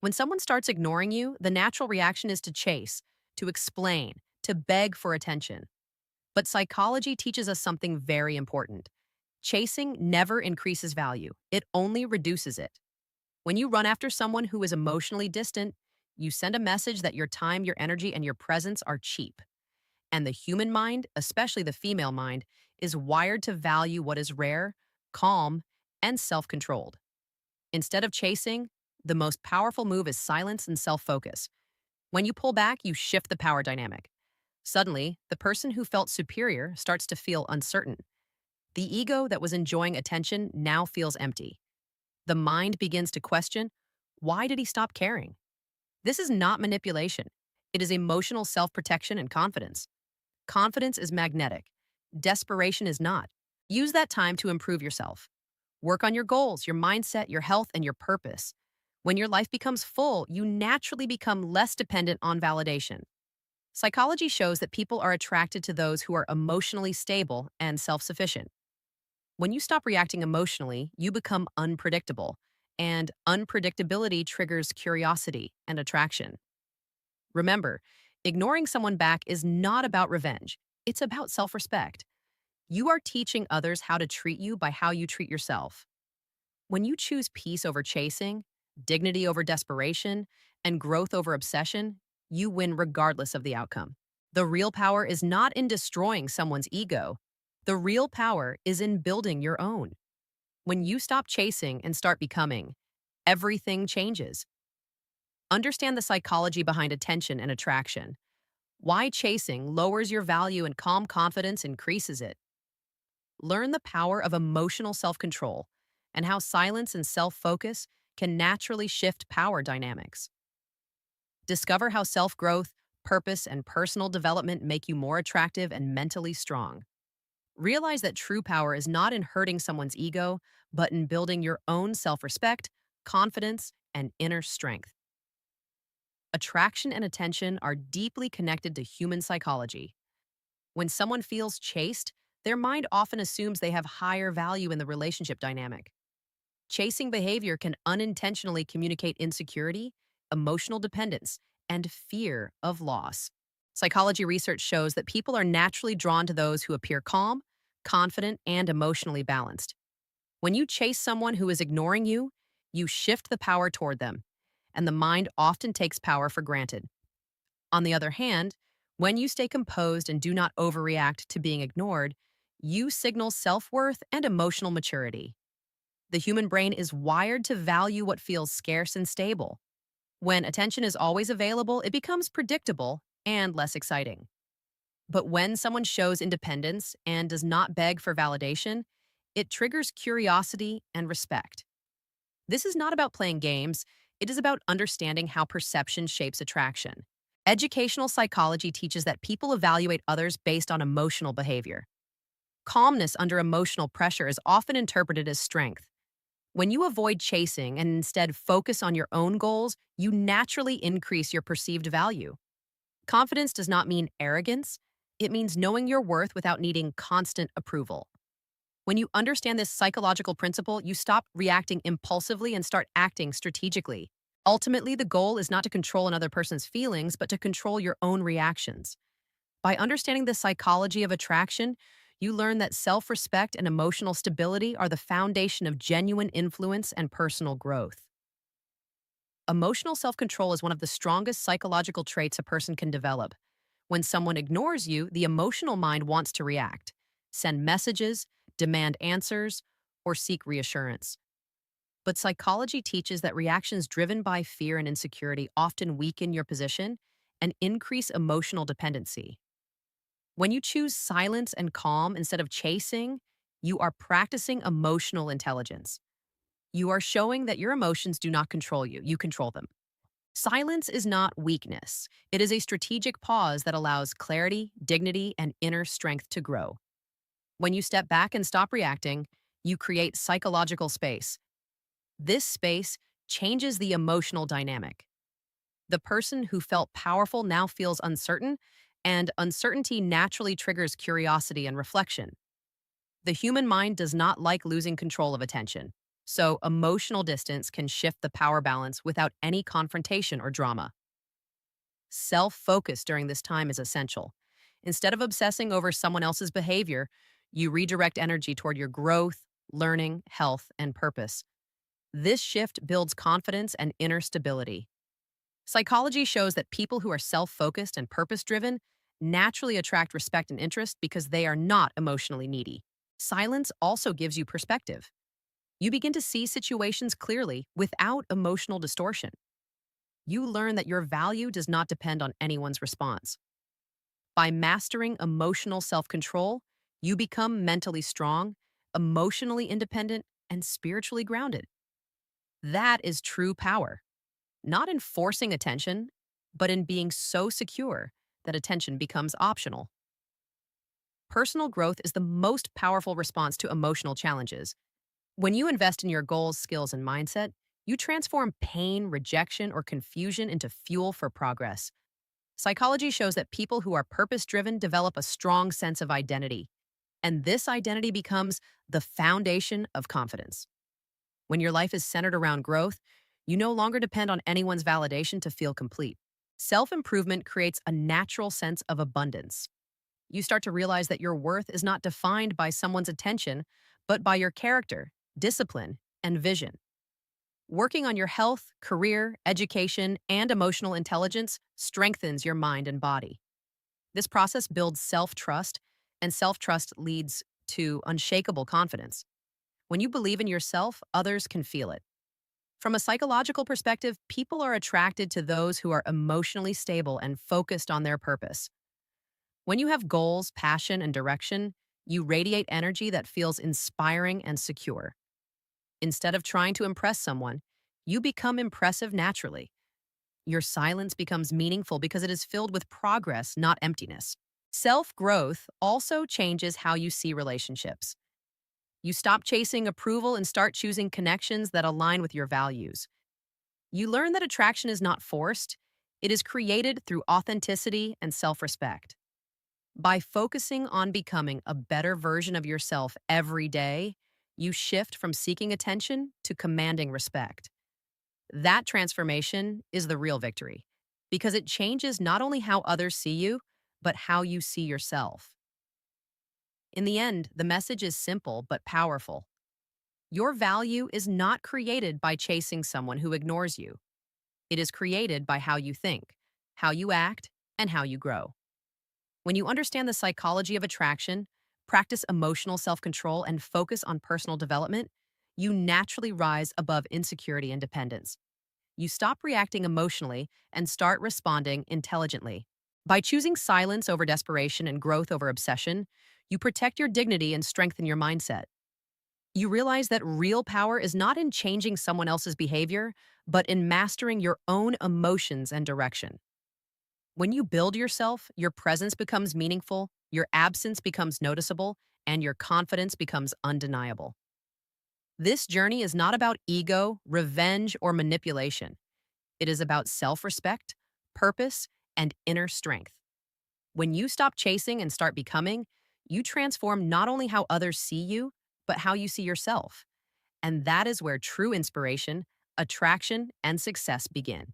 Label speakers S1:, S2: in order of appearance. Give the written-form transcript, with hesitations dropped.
S1: When someone starts ignoring you, the natural reaction is to chase, to explain, to beg for attention. But psychology teaches us something very important. Chasing never increases value, it only reduces it. When you run after someone who is emotionally distant, you send a message that your time, your energy, and your presence are cheap. And the human mind, especially the female mind, is wired to value what is rare, calm, and self controlled. Instead of chasing, the most powerful move is silence and self focus. When you pull back, you shift the power dynamic. Suddenly, the person who felt superior starts to feel uncertain. The ego that was enjoying attention now feels empty. The mind begins to question, why did he stop caring? This is not manipulation. It is emotional self protection and confidence. Confidence is magnetic. Desperation is not. Use that time to improve yourself. Work on your goals, your mindset, your health, and your purpose. When your life becomes full, you naturally become less dependent on validation. Psychology shows that people are attracted to those who are emotionally stable and self sufficient. When you stop reacting emotionally, you become unpredictable, and unpredictability triggers curiosity and attraction. Remember, ignoring someone back is not about revenge, it's about self respect. You are teaching others how to treat you by how you treat yourself. When you choose peace over chasing, dignity over desperation, and growth over obsession, you win regardless of the outcome. The real power is not in destroying someone's ego. The real power is in building your own. When you stop chasing and start becoming, everything changes. Understand the psychology behind attention and attraction. Why chasing lowers your value and calm confidence increases it. Learn the power of emotional self control and how silence and self focus can naturally shift power dynamics. Discover how self growth, purpose, and personal development make you more attractive and mentally strong. Realize that true power is not in hurting someone's ego, but in building your own self respect, confidence, and inner strength. Attraction and attention are deeply connected to human psychology. When someone feels chased, their mind often assumes they have higher value in the relationship dynamic. Chasing behavior can unintentionally communicate insecurity, emotional dependence, and fear of loss. Psychology research shows that people are naturally drawn to those who appear calm, confident, and emotionally balanced. When you chase someone who is ignoring you, you shift the power toward them, and the mind often takes power for granted. On the other hand, when you stay composed and do not overreact to being ignored, you signal self worth and emotional maturity. The human brain is wired to value what feels scarce and stable. When attention is always available, it becomes predictable and less exciting. But when someone shows independence and does not beg for validation, it triggers curiosity and respect. This is not about playing games, it is about understanding how perception shapes attraction. Educational psychology teaches that people evaluate others based on emotional behavior. Calmness under emotional pressure is often interpreted as strength. When you avoid chasing and instead focus on your own goals, you naturally increase your perceived value. Confidence does not mean arrogance, it means knowing your worth without needing constant approval. When you understand this psychological principle, you stop reacting impulsively and start acting strategically. Ultimately, the goal is not to control another person's feelings, but to control your own reactions. By understanding the psychology of attraction, you learn that self respect and emotional stability are the foundation of genuine influence and personal growth. Emotional self control is one of the strongest psychological traits a person can develop. When someone ignores you, the emotional mind wants to react, send messages, demand answers, or seek reassurance. But psychology teaches that reactions driven by fear and insecurity often weaken your position and increase emotional dependency. When you choose silence and calm instead of chasing, you are practicing emotional intelligence. You are showing that your emotions do not control you, you control them. Silence is not weakness, it is a strategic pause that allows clarity, dignity, and inner strength to grow. When you step back and stop reacting, you create psychological space. This space changes the emotional dynamic. The person who felt powerful now feels uncertain, and uncertainty naturally triggers curiosity and reflection. The human mind does not like losing control of attention. So, emotional distance can shift the power balance without any confrontation or drama. Self focus during this time is essential. Instead of obsessing over someone else's behavior, you redirect energy toward your growth, learning, health, and purpose. This shift builds confidence and inner stability. Psychology shows that people who are self focused and purpose driven naturally attract respect and interest because they are not emotionally needy. Silence also gives you perspective. You begin to see situations clearly without emotional distortion. You learn that your value does not depend on anyone's response. By mastering emotional self control, you become mentally strong, emotionally independent, and spiritually grounded. That is true power, not in forcing attention, but in being so secure that attention becomes optional. Personal growth is the most powerful response to emotional challenges. When you invest in your goals, skills, and mindset, you transform pain, rejection, or confusion into fuel for progress. Psychology shows that people who are purpose driven develop a strong sense of identity, and this identity becomes the foundation of confidence. When your life is centered around growth, you no longer depend on anyone's validation to feel complete. Self improvement creates a natural sense of abundance. You start to realize that your worth is not defined by someone's attention, but by your character, discipline, and vision. Working on your health, career, education, and emotional intelligence strengthens your mind and body. This process builds self trust, and self trust leads to unshakable confidence. When you believe in yourself, others can feel it. From a psychological perspective, people are attracted to those who are emotionally stable and focused on their purpose. When you have goals, passion, and direction, you radiate energy that feels inspiring and secure. Instead of trying to impress someone, you become impressive naturally. Your silence becomes meaningful because it is filled with progress, not emptiness. Self growth also changes how you see relationships. You stop chasing approval and start choosing connections that align with your values. You learn that attraction is not forced, it is created through authenticity and self respect. By focusing on becoming a better version of yourself every day, you shift from seeking attention to commanding respect. That transformation is the real victory because it changes not only how others see you, but how you see yourself. In the end, the message is simple but powerful. Your value is not created by chasing someone who ignores you. It is created by how you think, how you act, and how you grow. When you understand the psychology of attraction, practice emotional self control, and focus on personal development, you naturally rise above insecurity and dependence. You stop reacting emotionally and start responding intelligently. By choosing silence over desperation and growth over obsession, you protect your dignity and strengthen your mindset. You realize that real power is not in changing someone else's behavior, but in mastering your own emotions and direction. When you build yourself, your presence becomes meaningful, your absence becomes noticeable, and your confidence becomes undeniable. This journey is not about ego, revenge, or manipulation. It is about self respect, purpose, and inner strength. When you stop chasing and start becoming, you transform not only how others see you, but how you see yourself. And that is where true inspiration, attraction, and success begin.